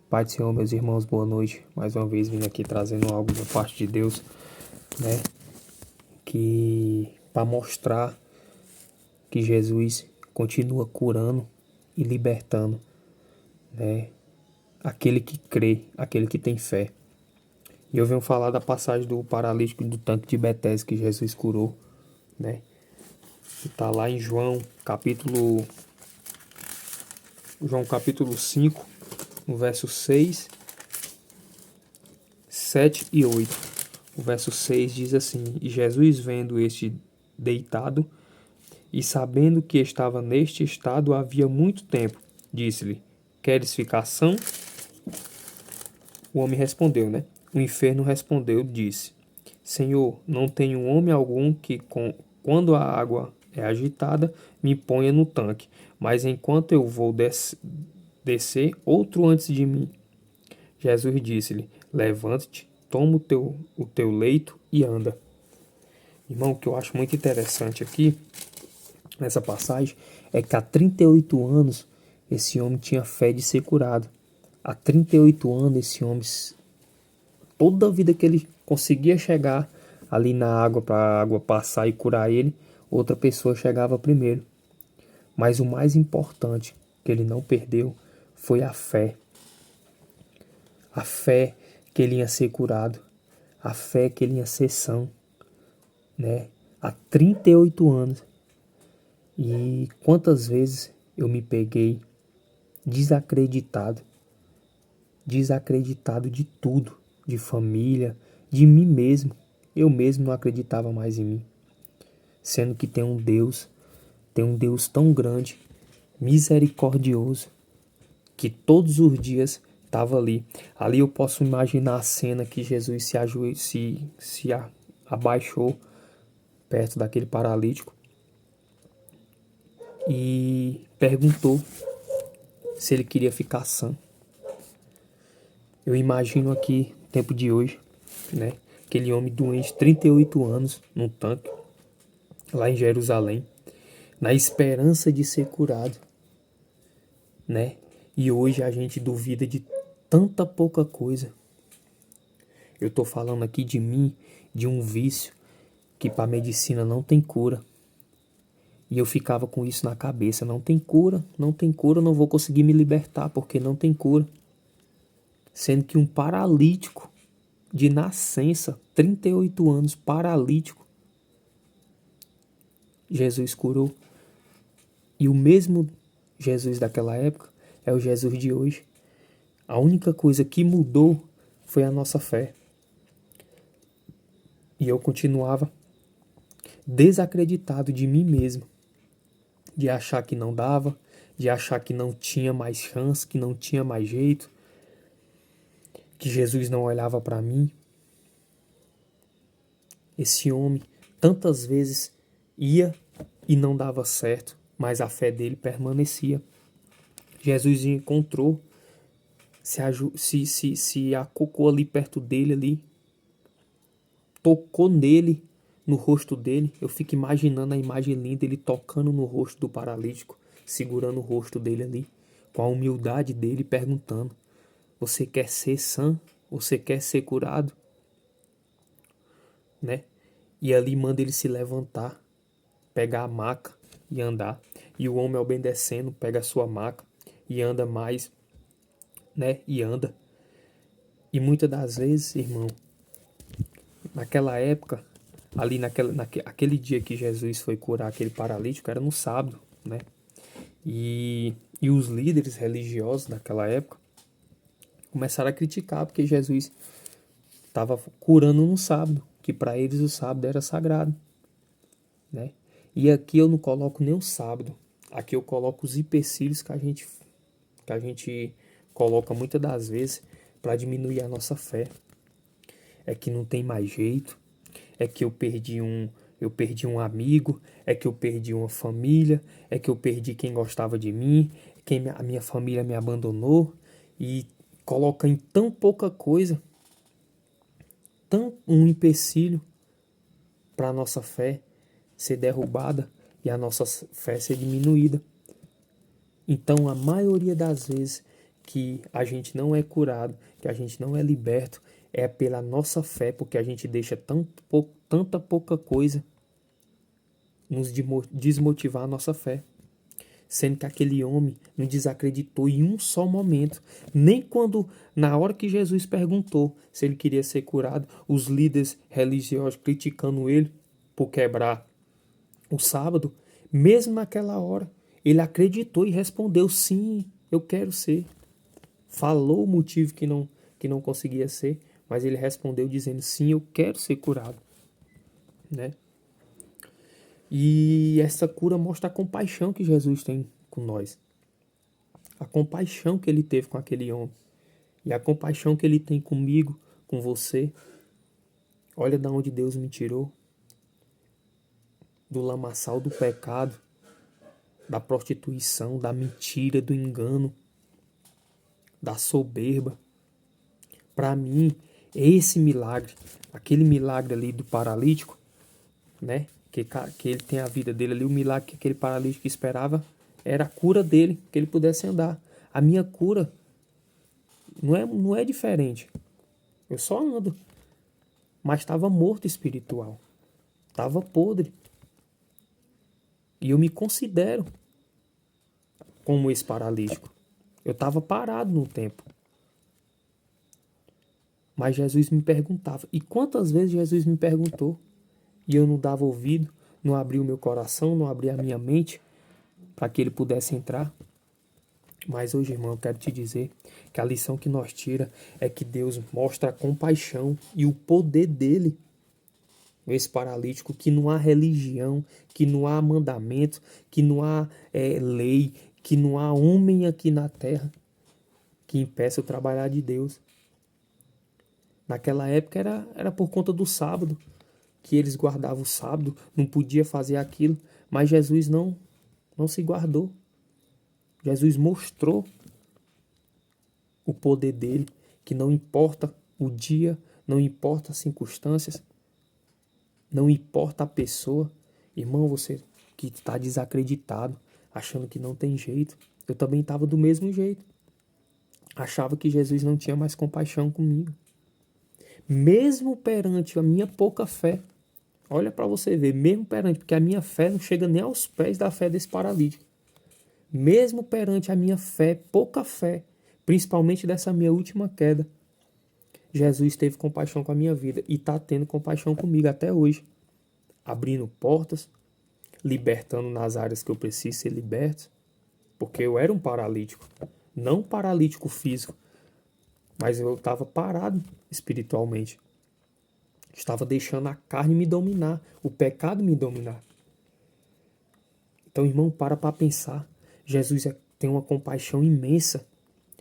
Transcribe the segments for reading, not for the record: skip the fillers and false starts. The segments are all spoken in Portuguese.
Pai do Senhor, meus irmãos, boa noite. Mais uma vez vindo aqui trazendo algo da parte de Deus, né? Que para mostrar que Jesus continua curando e libertando, né? Aquele que crê, aquele que tem fé. E eu venho falar da passagem do paralítico do tanque de Betesda que Jesus curou, né? Está lá em João capítulo 5, no verso 6, 7 e 8. O verso 6 diz assim: E Jesus, vendo este deitado, e sabendo que estava neste estado havia muito tempo, disse-lhe: Queres ficar são? O homem respondeu, né? O enfermo respondeu, disse: Senhor, não tenho homem algum que, quando a água é agitada, me ponha no tanque, mas enquanto eu vou descer, outro antes de mim. Jesus disse-lhe: Levante-te, toma o teu leito e anda. Irmão, o que eu acho muito interessante aqui, nessa passagem, é que há 38 anos esse homem tinha fé de ser curado. Há 38 anos esse homem, toda a vida que ele conseguia chegar ali na água para a água passar e curar ele, outra pessoa chegava primeiro. Mas o mais importante que ele não perdeu foi a fé. A fé que ele ia ser curado, a fé que ele ia ser são, né? Há 38 anos. E quantas vezes eu me peguei desacreditado de tudo, de família, de mim mesmo. Eu mesmo não acreditava mais em mim, sendo que tem um Deus tão grande, misericordioso, que todos os dias estava ali. Ali eu posso imaginar a cena que Jesus se abaixou perto daquele paralítico e perguntou se ele queria ficar sã. Eu imagino aqui, no tempo de hoje, né? Aquele homem doente, 38 anos, num tanque, lá em Jerusalém, na esperança de ser curado, né? E hoje a gente duvida de tanta pouca coisa. Eu tô falando aqui de mim, de um vício que para medicina não tem cura. E eu ficava com isso na cabeça, não tem cura, não vou conseguir me libertar porque não tem cura. Sendo que um paralítico de nascença, 38 anos, paralítico, Jesus curou. E o mesmo Jesus daquela época é o Jesus de hoje. A única coisa que mudou foi a nossa fé. E eu continuava desacreditado de mim mesmo, de achar que não dava, de achar que não tinha mais chance, que não tinha mais jeito, que Jesus não olhava para mim. Esse homem tantas vezes ia e não dava certo, mas a fé dele permanecia. Jesus encontrou, se acocou ali perto dele, ali, tocou nele, no rosto dele. Eu fico imaginando a imagem linda, ele tocando no rosto do paralítico, segurando o rosto dele ali, com a humildade dele, perguntando: Você quer ser sã? Você quer ser curado? Né? E ali manda ele se levantar, pegar a maca e andar. E o homem obedecendo, pega a sua maca e anda mais, né? E anda. E muitas das vezes, irmão, naquela época, ali aquele dia que Jesus foi curar aquele paralítico, era no sábado, né? E os líderes religiosos daquela época começaram a criticar porque Jesus estava curando no sábado, que para eles o sábado era sagrado, né? E aqui eu não coloco nem o sábado, aqui eu coloco os empecilhos que a gente coloca muitas das vezes para diminuir a nossa fé. É que não tem mais jeito, é que eu perdi um amigo, é que eu perdi uma família, é que eu perdi quem gostava de mim, a minha família me abandonou, e coloca em tão pouca coisa, tão um empecilho para a nossa fé ser derrubada e a nossa fé ser diminuída. Então, a maioria das vezes que a gente não é curado, que a gente não é liberto, é pela nossa fé, porque a gente deixa tanta pouca coisa nos desmotivar a nossa fé. Sendo que aquele homem não desacreditou em um só momento. Nem quando, na hora que Jesus perguntou se ele queria ser curado, os líderes religiosos criticando ele por quebrar o sábado, mesmo naquela hora, ele acreditou e respondeu: sim, eu quero ser. Falou o motivo que não conseguia ser, mas ele respondeu dizendo: sim, eu quero ser curado, né? E essa cura mostra a compaixão que Jesus tem com nós. A compaixão que ele teve com aquele homem. E a compaixão que ele tem comigo, com você. Olha de onde Deus me tirou. Do lamaçal do pecado, da prostituição, da mentira, do engano, da soberba. Para mim, esse milagre, aquele milagre ali do paralítico, né? Que ele tem a vida dele ali, o milagre que aquele paralítico esperava era a cura dele, que ele pudesse andar. A minha cura não é diferente. Eu só ando, mas estava morto espiritual, estava podre. E eu me considero como esse paralítico. Eu estava parado no tempo. Mas Jesus me perguntava. E quantas vezes Jesus me perguntou? E eu não dava ouvido, não abria o meu coração, não abria a minha mente para que ele pudesse entrar. Mas hoje, irmão, eu quero te dizer que a lição que nós tira é que Deus mostra a compaixão e o poder dele. Esse paralítico, que não há religião, que não há mandamento, que não há lei, que não há homem aqui na terra que impeça o trabalhar de Deus. Naquela época era por conta do sábado, que eles guardavam o sábado, não podia fazer aquilo, mas Jesus não se guardou. Jesus mostrou o poder dele, que não importa o dia, não importa as circunstâncias, não importa a pessoa. Irmão, você que está desacreditado, achando que não tem jeito, eu também estava do mesmo jeito. Achava que Jesus não tinha mais compaixão comigo. Mesmo perante a minha pouca fé, olha para você ver, mesmo perante, porque a minha fé não chega nem aos pés da fé desse paralítico. Mesmo perante a minha fé, pouca fé, principalmente dessa minha última queda, Jesus teve compaixão com a minha vida e está tendo compaixão comigo até hoje. Abrindo portas, libertando nas áreas que eu preciso ser liberto, porque eu era um paralítico. Não um paralítico físico, mas eu estava parado espiritualmente. Estava deixando a carne me dominar, o pecado me dominar. Então, irmão, para pensar. Jesus tem uma compaixão imensa,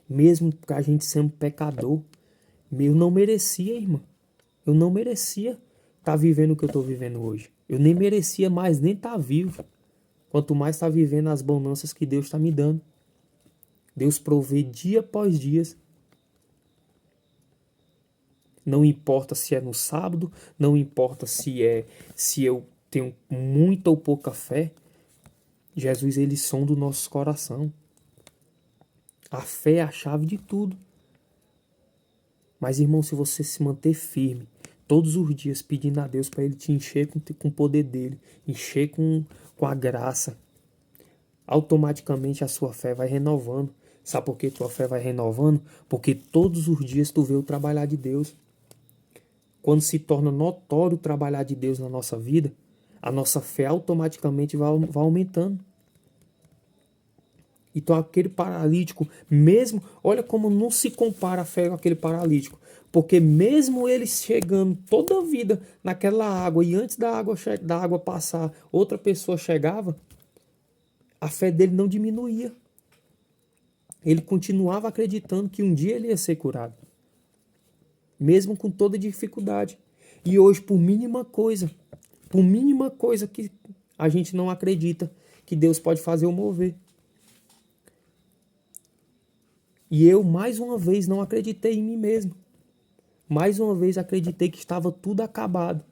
mesmo que a gente sendo pecador. Eu não merecia, irmão. Eu não merecia estar vivendo o que eu estou vivendo hoje. Eu nem merecia mais nem estar vivo. Quanto mais estar vivendo as bonanças que Deus está me dando. Deus provê dia após dia. Não importa se é no sábado, não importa se eu tenho muita ou pouca fé. Jesus, ele sonda o nosso coração. A fé é a chave de tudo. Mas, irmão, se você se manter firme, todos os dias pedindo a Deus para ele te encher com o poder dele, encher com a graça, automaticamente a sua fé vai renovando. Sabe por que tua fé vai renovando? Porque todos os dias tu vê o trabalhar de Deus. Quando se torna notório o trabalhar de Deus na nossa vida, a nossa fé automaticamente vai aumentando. Então aquele paralítico, mesmo, olha como não se compara a fé com aquele paralítico. Porque mesmo ele chegando toda a vida naquela água e antes da água passar, outra pessoa chegava, a fé dele não diminuía. Ele continuava acreditando que um dia ele ia ser curado. Mesmo com toda dificuldade. E hoje, por mínima coisa que a gente não acredita que Deus pode fazer ou mover. E eu, mais uma vez, não acreditei em mim mesmo. Mais uma vez, acreditei que estava tudo acabado.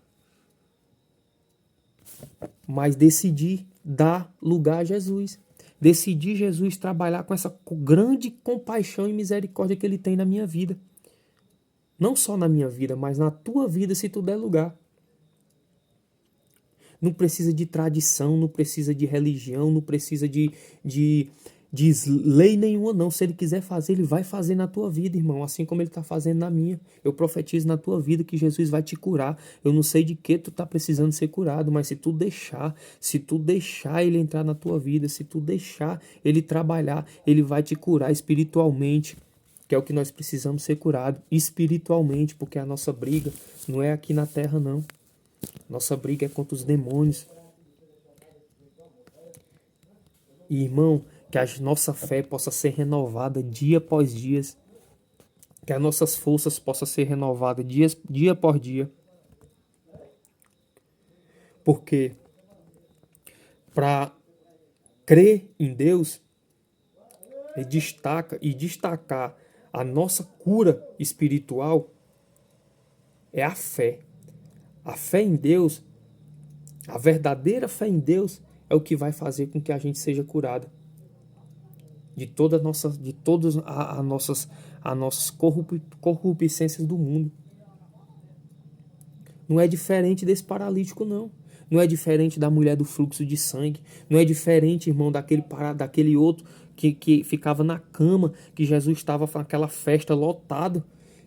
Mas decidi dar lugar a Jesus. Decidi, Jesus, trabalhar com essa grande compaixão e misericórdia que Ele tem na minha vida. Não só na minha vida, mas na tua vida, se tu der lugar. Não precisa de tradição, não precisa de religião, não precisa de lei nenhuma, não. Se Ele quiser fazer, Ele vai fazer na tua vida, irmão. Assim como Ele está fazendo na minha. Eu profetizo na tua vida que Jesus vai te curar. Eu não sei de que tu está precisando ser curado, mas se tu deixar Ele entrar na tua vida, se tu deixar Ele trabalhar, Ele vai te curar espiritualmente. Que é o que nós precisamos ser curado espiritualmente, porque a nossa briga não é aqui na terra, não. Nossa briga é contra os demônios. E, irmão, que a nossa fé possa ser renovada dia após dia. Que as nossas forças possam ser renovadas dia após dia. Porque para crer em Deus, destacar a nossa cura espiritual é a fé. A fé em Deus, a verdadeira fé em Deus, é o que vai fazer com que a gente seja curado de todas as nossas corrupçências do mundo. Não é diferente desse paralítico, não. Não é diferente da mulher do fluxo de sangue. Não é diferente, irmão, daquele outro que ficava na cama, que Jesus estava naquela festa lotado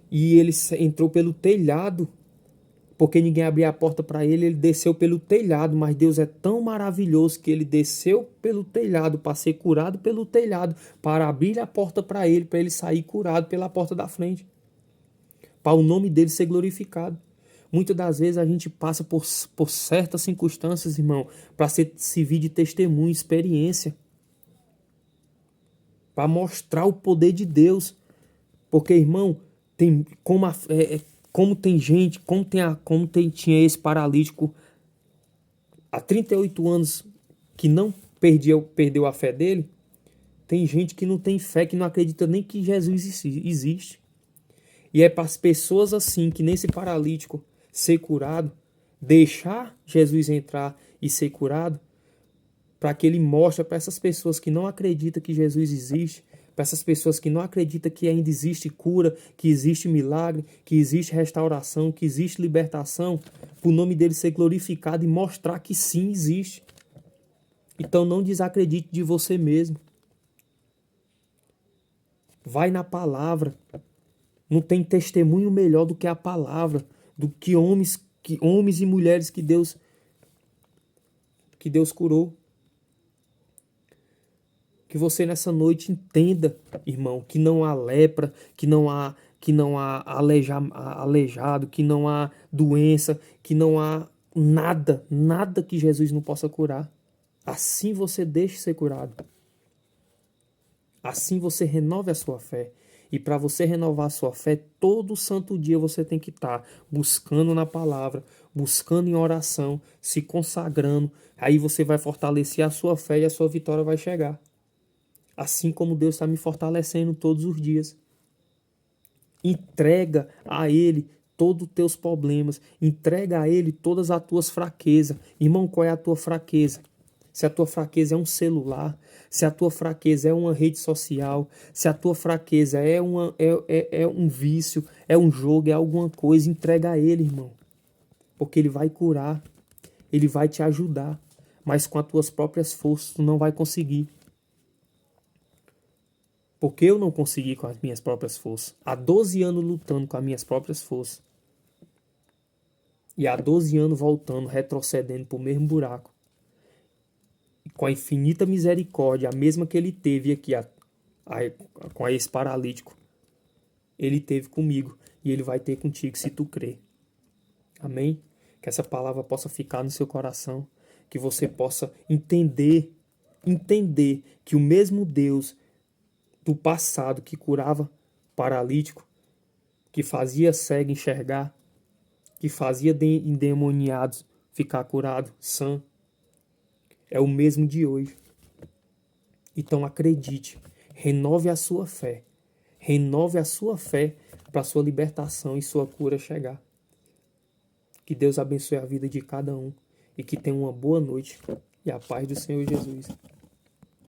e ele entrou pelo telhado, porque ninguém abria a porta para ele, ele desceu pelo telhado, mas Deus é tão maravilhoso que ele desceu pelo telhado para ser curado pelo telhado, para abrir a porta para ele sair curado pela porta da frente, para o nome dele ser glorificado. Muitas das vezes a gente passa por certas circunstâncias, irmão, para servir de testemunho, experiência, para mostrar o poder de Deus. Porque, irmão, tinha esse paralítico há 38 anos que não perdeu a fé dele, tem gente que não tem fé, que não acredita nem que Jesus existe. E é para as pessoas assim, que nesse paralítico ser curado, deixar Jesus entrar e ser curado, para que ele mostre para essas pessoas que não acreditam que Jesus existe, para essas pessoas que não acreditam que ainda existe cura, que existe milagre, que existe restauração, que existe libertação, para o nome dele ser glorificado e mostrar que sim existe. Então não desacredite de você mesmo. Vai na palavra. Não tem testemunho melhor do que a palavra, do que homens e mulheres que Deus curou. Que você nessa noite entenda, irmão, que não há lepra, que não há aleijado, que não há doença, que não há nada que Jesus não possa curar. Assim você deixe ser curado. Assim você renove a sua fé. E para você renovar a sua fé, todo santo dia você tem que estar buscando na palavra, buscando em oração, se consagrando. Aí você vai fortalecer a sua fé e a sua vitória vai chegar. Assim como Deus está me fortalecendo todos os dias. Entrega a Ele todos os teus problemas. Entrega a Ele todas as tuas fraquezas. Irmão, qual é a tua fraqueza? Se a tua fraqueza é um celular, se a tua fraqueza é uma rede social, se a tua fraqueza é um vício, é um jogo, é alguma coisa, entrega a Ele, irmão. Porque Ele vai curar, Ele vai te ajudar. Mas com as tuas próprias forças tu não vai conseguir. Porque eu não consegui com as minhas próprias forças. Há 12 anos lutando com as minhas próprias forças. E há 12 anos voltando, retrocedendo para o mesmo buraco. E com a infinita misericórdia, a mesma que ele teve aqui com esse paralítico, ele teve comigo. E ele vai ter contigo se tu crer. Amém? Que essa palavra possa ficar no seu coração. Que você possa entender que o mesmo Deus do passado que curava paralítico, que fazia cego enxergar, que fazia endemoniados ficar curado, sã, é o mesmo de hoje. Então acredite, renove a sua fé para sua libertação e sua cura chegar. Que Deus abençoe a vida de cada um e que tenha uma boa noite e a paz do Senhor Jesus.